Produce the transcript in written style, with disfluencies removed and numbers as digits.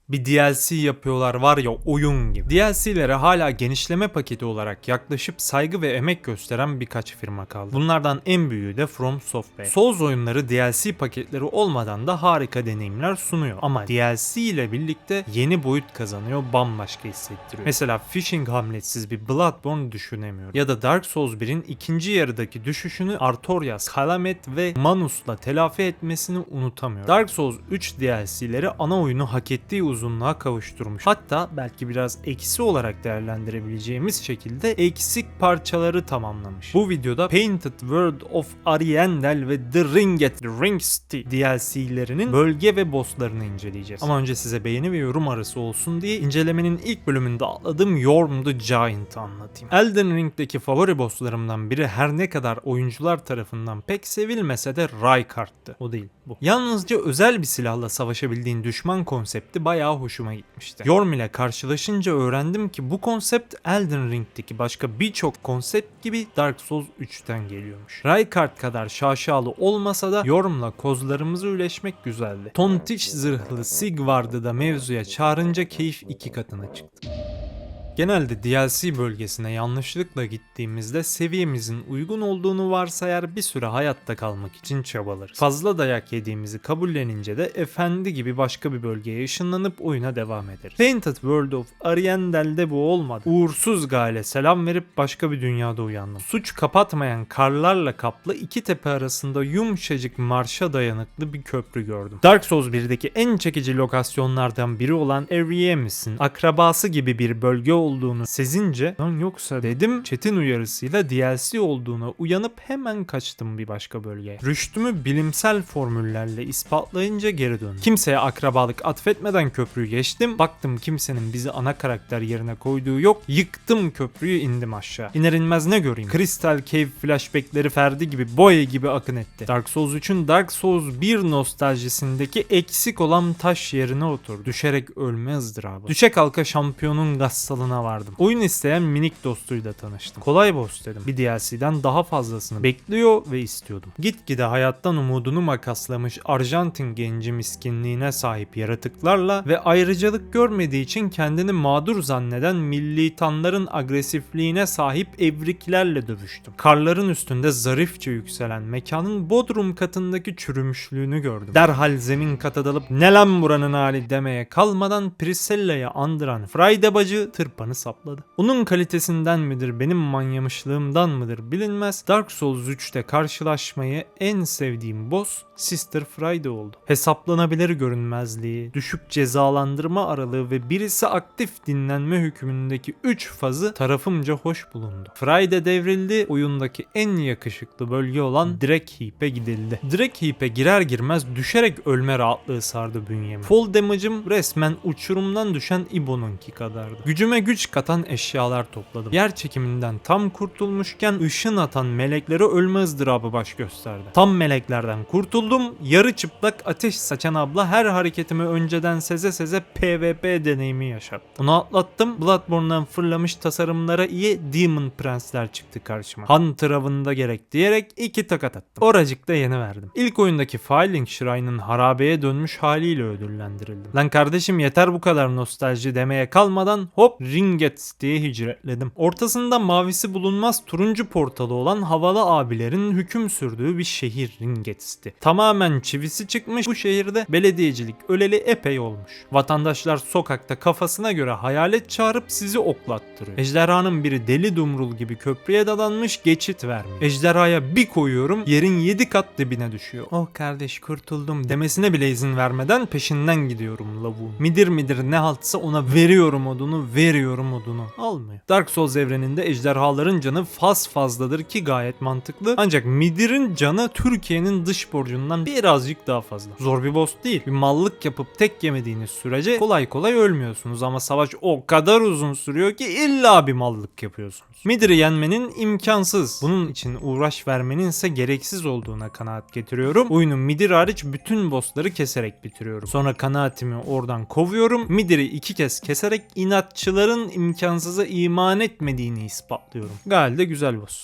Bir DLC yapıyorlar var ya, oyun gibi. DLC'lere hala genişleme paketi olarak yaklaşıp saygı ve emek gösteren birkaç firma kaldı. Bunlardan en büyüğü de From Software. Souls oyunları DLC paketleri olmadan da harika deneyimler sunuyor. Ama DLC ile birlikte yeni boyut kazanıyor, bambaşka hissettiriyor. Mesela Fishing hamletsiz bir Bloodborne düşünemiyorum. Ya da Dark Souls 1'in ikinci yarıdaki düşüşünü Artorias, Kalamet ve Manus'la telafi etmesini unutamıyorum. Dark Souls 3 DLC'leri ana oyunu hak ettiği uzunluğa kavuşturmuş. Hatta belki biraz eksi olarak değerlendirebileceğimiz şekilde eksik parçaları tamamlamış. Bu videoda Painted World of Ariandel ve The Ring City DLC'lerinin bölge ve bosslarını inceleyeceğiz. Ama önce size beğeni ve yorum arası olsun diye incelemenin ilk bölümünde atladığım Yorm the Giant'ı anlatayım. Elden Ring'deki favori bosslarımdan biri her ne kadar oyuncular tarafından pek sevilmese de Rykard'tı. O değil, bu. Yalnızca özel bir silahla savaşabildiğin düşman konsepti bayağı hoşuma gitmişti. Yorm ile karşılaşınca öğrendim ki bu konsept Elden Ring'deki başka birçok konsept gibi Dark Souls 3'ten geliyormuş. Rykard kadar şaşalı olmasa da Yorm'la kozlarımızı üleşmek güzeldi. Tontiş zırhlı Sigvard'ı da mevzuya çağırınca keyif iki katına çıktı. Genelde DLC bölgesine yanlışlıkla gittiğimizde seviyemizin uygun olduğunu varsayar, bir süre hayatta kalmak için çabalarız. Fazla dayak yediğimizi kabullenince de efendi gibi başka bir bölgeye ışınlanıp oyuna devam ederiz. Painted World of Ariandel'de bu olmadı. Uğursuz Gale selam verip başka bir dünyada uyandım. Suç kapatmayan karlarla kaplı iki tepe arasında yumuşacık marşa dayanıklı bir köprü gördüm. Dark Souls 1'deki en çekici lokasyonlardan biri olan Eriemes'in akrabası gibi bir bölge olduğunu sezince lan yoksa dedim, chat'in uyarısıyla DLC olduğuna uyanıp hemen kaçtım bir başka bölgeye. Rüştümü bilimsel formüllerle ispatlayınca geri döndüm. Kimseye akrabalık atfetmeden köprüyü geçtim. Baktım kimsenin bizi ana karakter yerine koyduğu yok. Yıktım köprüyü, indim aşağı. İner inmez ne göreyim? Crystal Cave flashbackleri Ferdi gibi, boya gibi akın etti. Dark Souls 3'ün Dark Souls 1 nostaljisindeki eksik olan taş yerine oturdu. Düşerek ölme ızdırabı. Düşe kalka şampiyonun gassalına vardım. Oyun isteyen minik dostuyla tanıştım. Kolay boss dedim. Bir DLC'den daha fazlasını bekliyor ve istiyordum. Gitgide hayattan umudunu makaslamış Arjantin genci miskinliğine sahip yaratıklarla ve ayrıcalık görmediği için kendini mağdur zanneden militanların agresifliğine sahip evriklerle dövüştüm. Karların üstünde zarifçe yükselen mekanın bodrum katındaki çürümüşlüğünü gördüm. Derhal zemin kata dalıp ne lan buranın hali demeye kalmadan Priscilla'yı andıran Frayda bacı tırpanı sapladı. Onun kalitesinden midir, benim manyamışlığımdan mıdır bilinmez, Dark Souls 3'te karşılaşmayı en sevdiğim boss Sister Frayda oldu. Hesaplanabilir görünmezliği, düşük cezalandırma aralığı ve birisi aktif dinlenme hükmündeki 3 fazı tarafımca hoş bulundu. Frayda devrildi, oyundaki en yakışıklı bölge olan Dreckheap'e gidildi. Dreckheap'e girer girmez düşerek ölme rahatlığı sardı bünyemi. Fall damage'ım resmen uçurumdan düşen İbo'nunki kadardı. Gücüme güç katan eşyalar topladım. Yer çekiminden tam kurtulmuşken ışın atan meleklere ölme ızdırabı baş gösterdi. Tam meleklerden kurtuldum. Yarı çıplak ateş saçan abla her hareketimi önceden seze seze PvP deneyimi yaşattı. Bunu atlattım. Bloodborne'dan fırlamış tasarımlara iyi Demon Prensler çıktı karşıma. Hunter avında gerek diyerek 2 takat attım. Oracıkta yeni verdim. İlk oyundaki Filing Shrine'ın harabeye dönmüş haliyle ödüllendirildim. Lan kardeşim yeter bu kadar nostalji demeye kalmadan hop Ringet diye hicretledim. Ortasında mavisi bulunmaz turuncu portalı olan havalı abilerin hüküm sürdüğü bir şehir Ringet City. Tamamen çivisi çıkmış, bu şehirde belediyecilik öleli epey olmuş. Vatandaşlar sokakta kafasına göre hayalet çağırıp sizi oklattırıyor. Ejderhanın biri deli dumrul gibi köprüye dadanmış, geçit vermiyor. Ejderhaya bir koyuyorum, yerin 7 kat dibine düşüyor. Oh kardeş kurtuldum demesine bile izin vermeden peşinden gidiyorum lavuğun. Midir ne haltsa ona veriyorum odunu. Almıyor. Dark Souls evreninde ejderhaların canı fazladır ki gayet mantıklı. Ancak Midir'in canı Türkiye'nin dış borcundan birazcık daha fazla. Zor bir boss değil. Bir mallık yapıp tek yemediğiniz sürece kolay ölmüyorsunuz ama savaş o kadar uzun sürüyor ki illa bir mallık yapıyorsunuz. Midir'i yenmenin imkansız. Bunun için uğraş vermenin ise gereksiz olduğuna kanaat getiriyorum. Oyunu Midir hariç bütün bossları keserek bitiriyorum. Sonra kanaatimi oradan kovuyorum. Midir'i 2 kez keserek inatçıların imkansıza iman etmediğini ispatlıyorum. Gayet de güzel boss.